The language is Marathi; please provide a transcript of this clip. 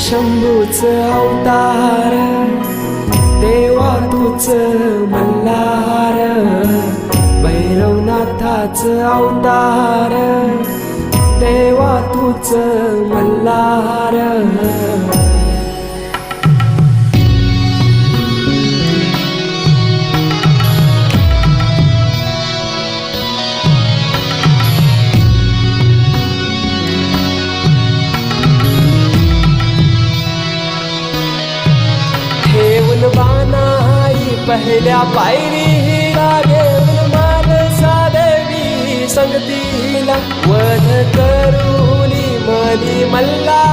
शंभूच अवतार, देवा तूच मल्हार, भैरवनाथाच अवतार, देवा तूच मल्हार. ठेवून बाणाई पहिल्या पायरीला, घेऊन मानसा देवी संगतीला, वध करूनी मनी मल्हार.